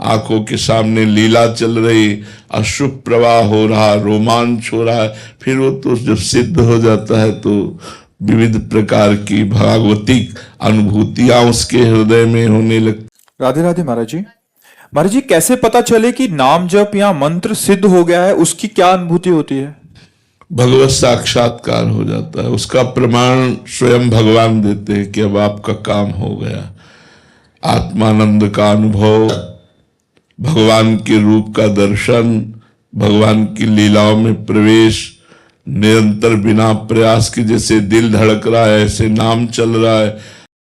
आंखों के सामने लीला चल रही, अश्रु प्रवाह हो रहा, रोमांच हो रहा है। फिर वो तो जब सिद्ध हो जाता है तो विविध प्रकार की भागवतिक अनुभूतियां उसके हृदय में होने लगती। राधे राधे महाराज जी। महाराज जी, कैसे पता चले कि नाम जप या मंत्र सिद्ध हो गया है? उसकी क्या अनुभूति होती है? भगवत साक्षात्कार हो जाता है, उसका प्रमाण स्वयं भगवान देते हैं कि अब आपका काम हो गया। आत्मानंद का अनुभव, भगवान के रूप का दर्शन, भगवान की लीलाओं में प्रवेश, निरंतर बिना प्रयास के जैसे दिल धड़क रहा है ऐसे नाम चल रहा है,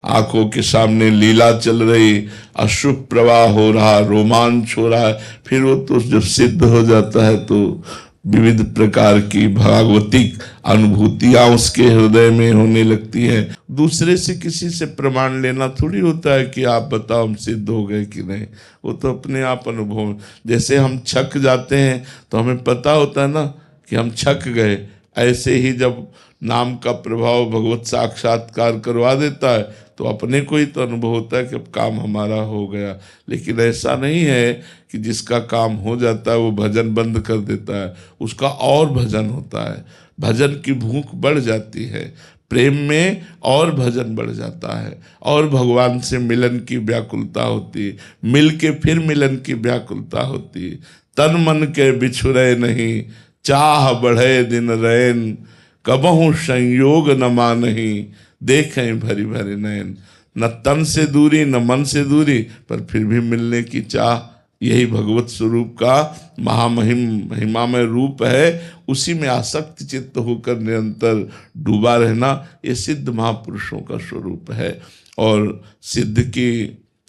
आंखों के सामने लीला चल रही, अश्रु प्रवाह हो रहा, रोमांच हो रहा है। फिर वो तो जब सिद्ध हो जाता है तो विविध प्रकार की भागवतिक अनुभूतियां उसके हृदय में होने लगती हैं। दूसरे से किसी से प्रमाण लेना थोड़ी होता है कि आप बताओ हम सिद्ध हो गए कि नहीं। वो तो अपने आप अनुभव, जैसे हम छक जाते हैं तो हमें पता होता है ना कि हम छक गए, ऐसे ही जब नाम का प्रभाव भगवत साक्षात्कार करवा देता है तो अपने को ही तो अनुभव होता है कि अब काम हमारा हो गया। लेकिन ऐसा नहीं है कि जिसका काम हो जाता है वो भजन बंद कर देता है, उसका और भजन होता है, भजन की भूख बढ़ जाती है, प्रेम में और भजन बढ़ जाता है, और भगवान से मिलन की व्याकुलता होती है, मिल के फिर मिलन की व्याकुलता होती है। तन मन के बिछुरे नहीं, चाह बढ़े दिन रैन, कबहू संयोग न मानही, देखें भरी भरी नयन। न तन से दूरी न मन से दूरी, पर फिर भी मिलने की चाह। यही भगवत स्वरूप का महिमामय रूप है। उसी में आसक्त चित्त होकर निरंतर डूबा रहना, ये सिद्ध महापुरुषों का स्वरूप है। और सिद्ध की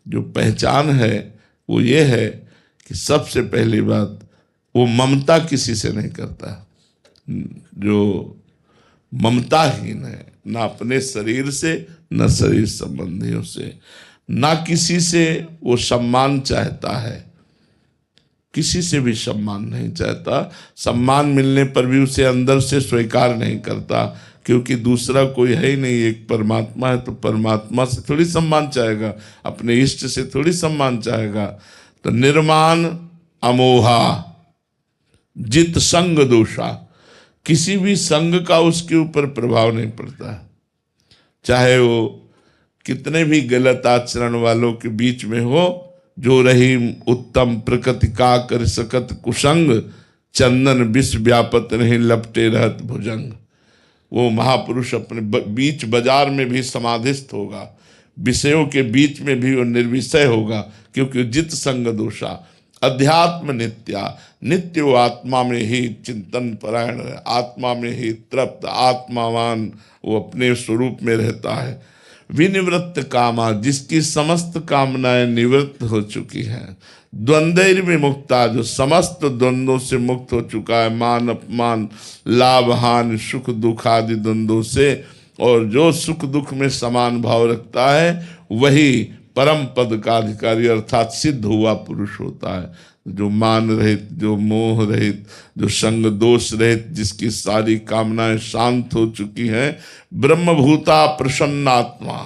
जो पहचान है वो ये है कि सबसे पहली बात, वो ममता किसी से नहीं करता। जो ममताहीन है, ना अपने शरीर से, न शरीर संबंधियों से, ना किसी से वो सम्मान चाहता है, किसी से भी सम्मान नहीं चाहता। सम्मान मिलने पर भी उसे अंदर से स्वीकार नहीं करता, क्योंकि दूसरा कोई है ही नहीं, एक परमात्मा है। तो परमात्मा से थोड़ी सम्मान चाहेगा, अपने इष्ट से थोड़ी सम्मान चाहेगा। तो निर्माण अमोहा जित संग दोषा, किसी भी संग का उसके ऊपर प्रभाव नहीं पड़ता, चाहे वो कितने भी गलत आचरण वालों के बीच में हो। जो रही उत्तम प्रकृति का कर सकत कुसंग, चंदन विष व्यापत नहीं लपटे रहत भुजंग। वो महापुरुष अपने बीच बाजार में भी समाधिस्थ होगा, विषयों के बीच में भी वो निर्विषय होगा, क्योंकि जित संग दोषा। अध्यात्म नित्या, नित्य वो आत्मा में ही चिंतन परायण है, आत्मा में ही तृप्त, आत्मावान, वो अपने स्वरूप में रहता है। विनिवृत्त कामा, जिसकी समस्त कामनाएं निवृत्त हो चुकी हैं। द्वंद्व विमुक्ता, जो समस्त द्वंद्वों से मुक्त हो चुका है, मान अपमान, लाभ हानि, सुख दुख आदि द्वंद्वों से। और जो सुख दुख में समान भाव रखता है वही परम पद का अधिकारी अर्थात सिद्ध हुआ पुरुष होता है। जो मान रहित, जो मोह रहित, जो संग दोष रहित, जिसकी सारी कामनाएं शांत हो चुकी हैं, ब्रह्मभूता प्रसन्नात्मा,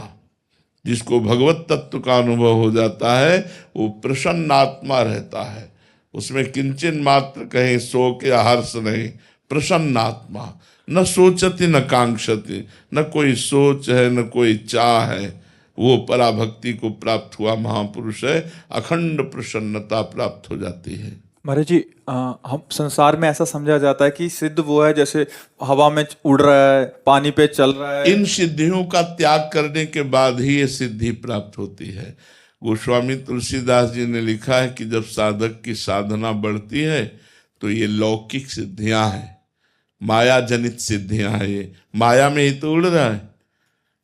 जिसको भगवत तत्व का अनुभव हो जाता है, वो प्रसन्नात्मा रहता है। उसमें किंचन मात्र कहीं शोक या हर्ष नहीं, प्रसन्नात्मा। न सोचती न कांक्षति, न कोई सोच है न कोई चाह है। वो पराभक्ति को प्राप्त हुआ महापुरुष है, अखंड प्रसन्नता प्राप्त हो जाती है। महाराज जी, हम संसार में ऐसा समझा जाता है कि सिद्ध वो है जैसे हवा में उड़ रहा है, पानी पे चल रहा है। इन सिद्धियों का त्याग करने के बाद ही ये सिद्धि प्राप्त होती है। गोस्वामी तुलसीदास जी ने लिखा है कि जब साधक की साधना बढ़ती है तो ये लौकिक सिद्धियां हैं, माया जनित सिद्धियां हैं। ये माया में ही तो उड़ रहा है,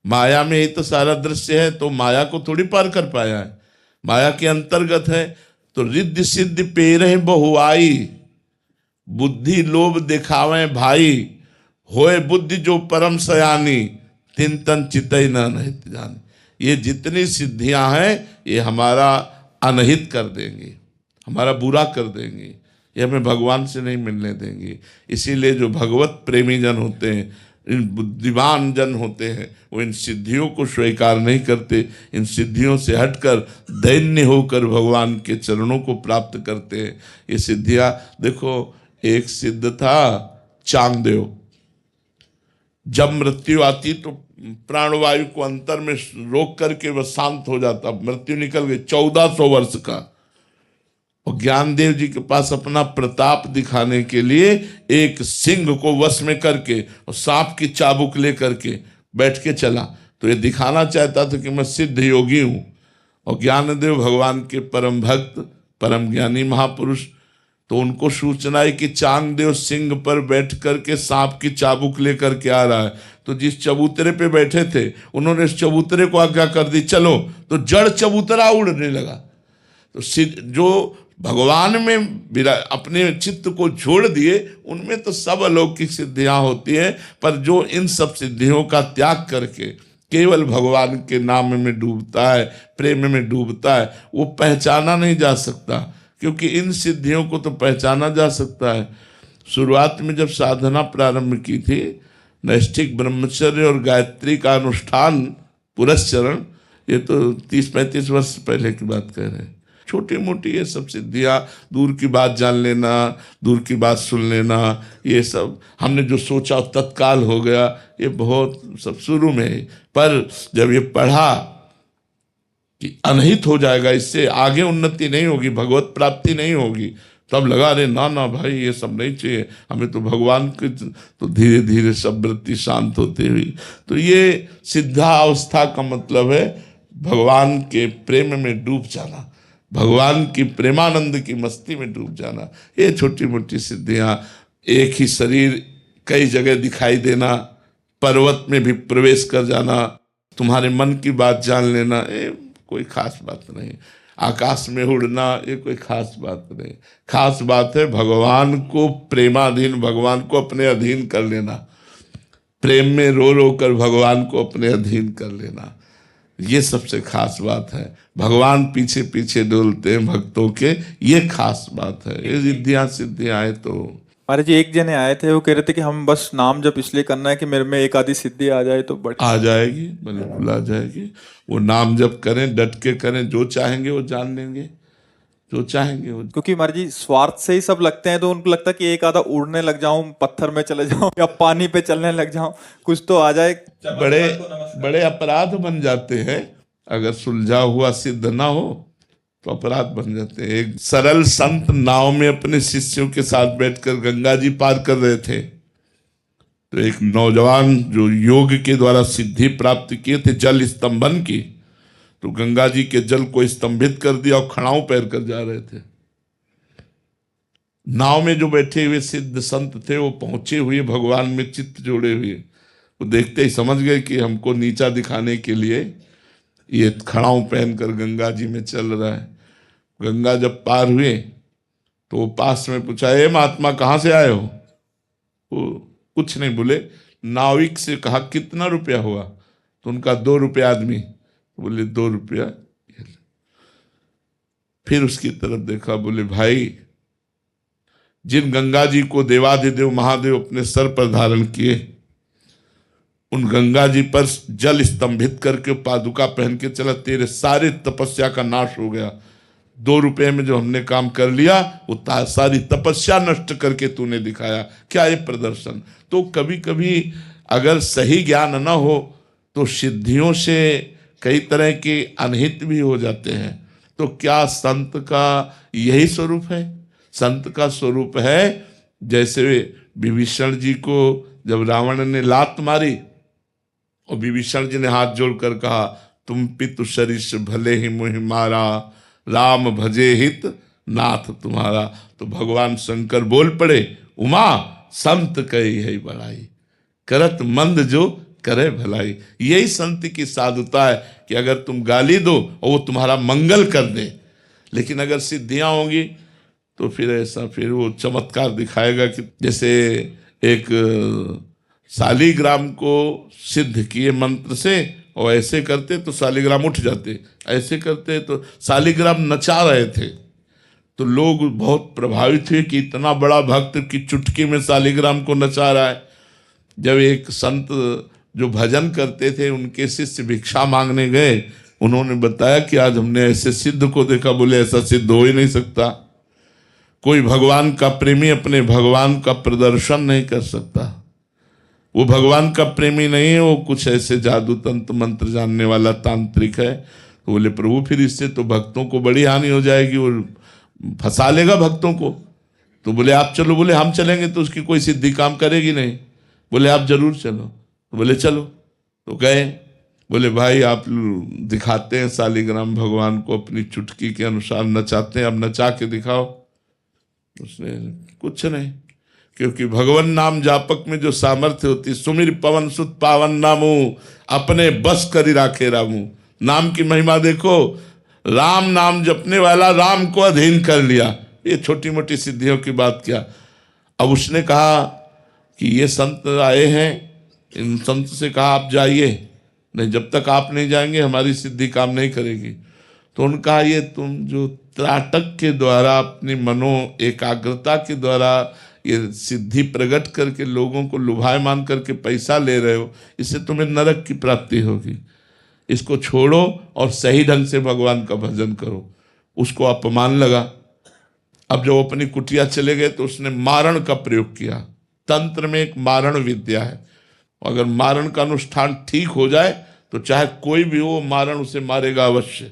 माया में ही तो सारा दृश्य है, तो माया को थोड़ी पार कर पाया है, माया के अंतर्गत है। तो रिद्धि सिद्धि पेरे बहुआई, बुद्धि लोभ दिखावे भाई, होए बुद्धि जो परम सयानी, तिन तन चितई न अनहित जानी। ये जितनी सिद्धियां हैं ये हमारा अनहित कर देंगी, हमारा बुरा कर देंगी, ये हमें भगवान से नहीं मिलने देंगी। इसीलिए जो भगवत प्रेमी जन होते हैं इन बुद्धिमान जन होते हैं वो इन सिद्धियों को स्वीकार नहीं करते, इन सिद्धियों से हटकर दैन्य होकर भगवान के चरणों को प्राप्त करते हैं। ये सिद्धियां देखो, एक सिद्ध था चांगदेव, जब मृत्यु आती तो प्राणवायु को अंतर में रोक करके वह शांत हो जाता, मृत्यु निकल गई, 1400 वर्ष का। और ज्ञानदेव जी के पास अपना प्रताप दिखाने के लिए एक सिंह को वश में करके और सांप की चाबुक ले करके बैठ के चला, तो ये दिखाना चाहता था कि मैं सिद्ध योगी हूं। और ज्ञानदेव भगवान के परम भक्त, परम ज्ञानी महापुरुष, तो उनको सूचना है कि चांगदेव सिंह पर बैठ करके सांप की चाबुक लेकर के आ रहा है। तो जिस चबूतरे पे बैठे थे उन्होंने इस चबूतरे को आज्ञा कर दी चलो, तो जड़ चबूतरा उड़ने लगा। तो जो भगवान में अपने चित्त को जोड़ दिए उनमें तो सब अलौकिक सिद्धियां होती हैं, पर जो इन सब सिद्धियों का त्याग करके केवल भगवान के नाम में डूबता है, प्रेम में डूबता है, वो पहचाना नहीं जा सकता। क्योंकि इन सिद्धियों को तो पहचाना जा सकता है। शुरुआत में जब साधना प्रारंभ की थी, नैष्ठिक ब्रह्मचर्य और गायत्री का अनुष्ठान पुरस्चरण, ये तो 30-35 वर्ष पहले की बात कह रहे हैं। छोटी मोटी ये सब सिद्धियाँ, दूर की बात जान लेना, दूर की बात सुन लेना, ये सब हमने जो सोचा तत्काल हो गया, ये बहुत सब शुरू में है। पर जब ये पढ़ा कि अनहित हो जाएगा, इससे आगे उन्नति नहीं होगी, भगवत प्राप्ति नहीं होगी, तब लगा रे ना ना भाई ये सब नहीं चाहिए हमें, तो भगवान के, तो धीरे धीरे सब वृत्ति शांत होती हुई। तो ये सिद्धा अवस्था का मतलब है भगवान के प्रेम में डूब जाना, भगवान की प्रेमानंद की मस्ती में डूब जाना। ये छोटी मोटी सिद्धियां, एक ही शरीर कई जगह दिखाई देना, पर्वत में भी प्रवेश कर जाना, तुम्हारे मन की बात जान लेना, ये कोई खास बात नहीं। आकाश में उड़ना, ये कोई खास बात नहीं। खास बात है भगवान को प्रेमाधीन, भगवान को अपने अधीन कर लेना, प्रेम में रो रो कर भगवान को अपने अधीन कर लेना, ये सबसे खास बात है। भगवान पीछे पीछे डोलते हैं भक्तों के, ये खास बात है। ये सिद्धियां आए तो महाराज जी एक जने आए थे, वो कह रहे थे कि हम बस नाम जप इसलिए करना है कि मेरे में एक आधी सिद्धि आ जाए तो आ जाएगी, बिल्कुल आ जाएगी। वो नाम जप करें, डट के करें, जो चाहेंगे वो जान लेंगे, जो चाहेंगे वो। क्योंकि महाराज जी स्वार्थ से ही सब लगते हैं, तो उनको लगता है कि एक आधा उड़ने लग जाऊं, पत्थर में चले जाऊं या पानी पे चलने लग जाऊं, कुछ तो आ जाए। बड़े बड़े अपराध बन जाते हैं अगर सुलझा हुआ सिद्ध ना हो, तो अपराध बन जाते हैं। एक सरल संत नाव में अपने शिष्यों के साथ बैठकर गंगा जी पार कर रहे थे, तो एक नौजवान जो योग के द्वारा सिद्धि प्राप्त किए थे जल स्तंभन की, तो गंगा जी के जल को स्तंभित कर दिया और खड़ाऊ पैर कर जा रहे थे। नाव में जो बैठे हुए सिद्ध संत थे वो पहुंचे हुए भगवान में चित्त जोड़े हुए, वो देखते ही समझ गए कि हमको नीचा दिखाने के लिए ये खड़ाऊ पहनकर गंगा जी में चल रहा है। गंगा जब पार हुए तो वो पास में पूछा, ए महात्मा कहाँ से आए हो? वो कुछ नहीं बोले। नाविक से कहा कितना रुपया हुआ? तो उनका 2 रुपये आदमी। बोले 2 रुपया। फिर उसकी तरफ देखा, बोले भाई जिन गंगा जी को देवाधिदेव महादेव अपने सर पर धारण किए, उन गंगा जी पर जल स्तंभित करके पादुका पहन के चला, तेरे सारे तपस्या का नाश हो गया। 2 रुपये में जो हमने काम कर लिया वो सारी तपस्या नष्ट करके तूने दिखाया। क्या ये प्रदर्शन? तो कभी कभी अगर सही ज्ञान न हो तो सिद्धियों से कई तरह के अनहित भी हो जाते हैं। तो क्या संत का यही स्वरूप है? संत का स्वरूप है जैसे विभीषण जी को जब रावण ने लात मारी और विभीषण जी ने हाथ जोड़कर कहा, तुम पितु सरिस भले ही मुहि मारा, राम भजे हित नाथ तुम्हारा। तो भगवान शंकर बोल पड़े, उमा संत कही है बड़ाई, करत मंद जो करे भलाई। यही संत की साधुता है कि अगर तुम गाली दो और वो तुम्हारा मंगल कर दे, लेकिन अगर सिद्धियां होंगी तो फिर ऐसा, फिर वो चमत्कार दिखाएगा कि जैसे एक शालिग्राम को सिद्ध किए मंत्र से, और ऐसे करते तो शालिग्राम उठ जाते, ऐसे करते तो शालिग्राम नचा रहे थे, तो लोग बहुत प्रभावित हुए कि इतना बड़ा भक्त की चुटकी में शालिग्राम को नचा रहा है। जब एक संत जो भजन करते थे उनके शिष्य भिक्षा मांगने गए, उन्होंने बताया कि आज हमने ऐसे सिद्ध को देखा। बोले ऐसा सिद्ध हो ही नहीं सकता, कोई भगवान का प्रेमी अपने भगवान का प्रदर्शन नहीं कर सकता, वो भगवान का प्रेमी नहीं है, वो कुछ ऐसे जादू तंत्र मंत्र जानने वाला तांत्रिक है। तो बोले प्रभु फिर इससे तो भक्तों को बड़ी हानि हो जाएगी, वो फंसा लेगा भक्तों को। तो बोले आप चलो। बोले हम चलेंगे तो उसकी कोई सिद्धि काम करेगी नहीं। बोले आप जरूर चलो। तो बोले चलो। तो गए। बोले भाई आप दिखाते हैं शालिग्राम भगवान को अपनी चुटकी के अनुसार नचाते हैं, अब नचा के दिखाओ। उसने कुछ नहीं, क्योंकि भगवान नाम जापक में जो सामर्थ्य होती, सुमिर पवन सुत पावन नामू अपने बस करी राखे रामू। नाम की महिमा देखो, राम नाम जपने वाला राम को अधीन कर लिया। ये छोटी मोटी सिद्धियों की बात क्या। अब उसने कहा कि ये संत आए हैं, इन संत से कहा आप जाइए, नहीं जब तक आप नहीं जाएंगे हमारी सिद्धि काम नहीं करेगी। तो उन्होंने कहा ये तुम जो त्राटक के द्वारा अपनी मनो एकाग्रता के द्वारा ये सिद्धि प्रकट करके लोगों को लुभायमान करके पैसा ले रहे हो, इससे तुम्हें नरक की प्राप्ति होगी। इसको छोड़ो और सही ढंग से भगवान का भजन करो। उसको अपमान लगा। अब जब अपनी कुटिया चले गए तो उसने मारण का प्रयोग किया। तंत्र में एक मारण विद्या है, अगर मारण का अनुष्ठान ठीक हो जाए तो चाहे कोई भी हो मारण उसे मारेगा अवश्य।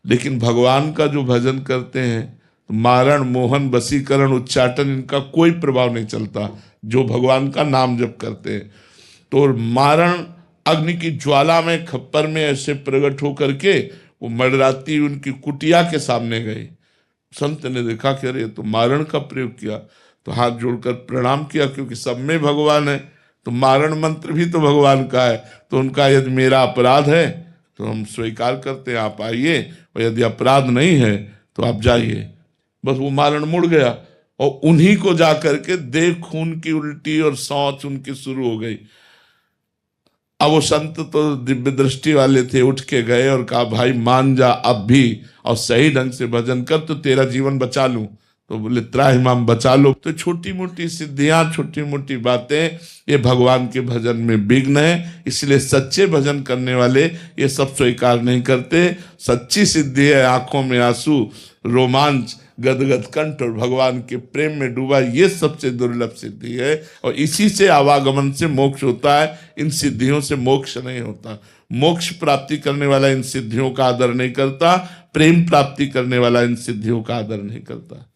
लेकिन भगवान का जो भजन करते हैं तो मारण मोहन वशीकरण उच्चाटन इनका कोई प्रभाव नहीं चलता, जो भगवान का नाम जप करते हैं। तो मारण अग्नि की ज्वाला में खप्पर में ऐसे प्रकट हो करके वो मडराती उनकी कुटिया के सामने गई। संत ने देखा कि अरे तो मारण का प्रयोग किया, तो हाथ जोड़कर प्रणाम किया, क्योंकि सब में भगवान है तो मारण मंत्र भी तो भगवान का है। तो उनका यदि मेरा अपराध है तो हम स्वीकार करते हैं, आप आइए, और यदि अपराध नहीं है तो आप जाइए। बस वो मारण मुड़ गया और उन्हीं को जा करके देख खून की उल्टी और शौच उनकी शुरू हो गई। अब वो संत तो दिव्य दृष्टि वाले थे, उठ के गए और कहा भाई मान जा अब भी और सही ढंग से भजन कर तो तेरा जीवन बचा लूं। तो बोले त्राहिमाम बचा लो। तो छोटी मोटी सिद्धियां, छोटी मोटी बातें, ये भगवान के भजन में विघ्न है। इसलिए सच्चे भजन करने वाले ये सब स्वीकार नहीं करते। सच्ची सिद्धि है आंखों में आंसू, रोमांच, गदगद कंठ और भगवान के प्रेम में डूबा, ये सबसे दुर्लभ सिद्धि है। और इसी से आवागमन से मोक्ष होता है, इन सिद्धियों से मोक्ष नहीं होता। मोक्ष प्राप्ति करने वाला इन सिद्धियों का आदर नहीं करता, प्रेम प्राप्ति करने वाला इन सिद्धियों का आदर नहीं करता।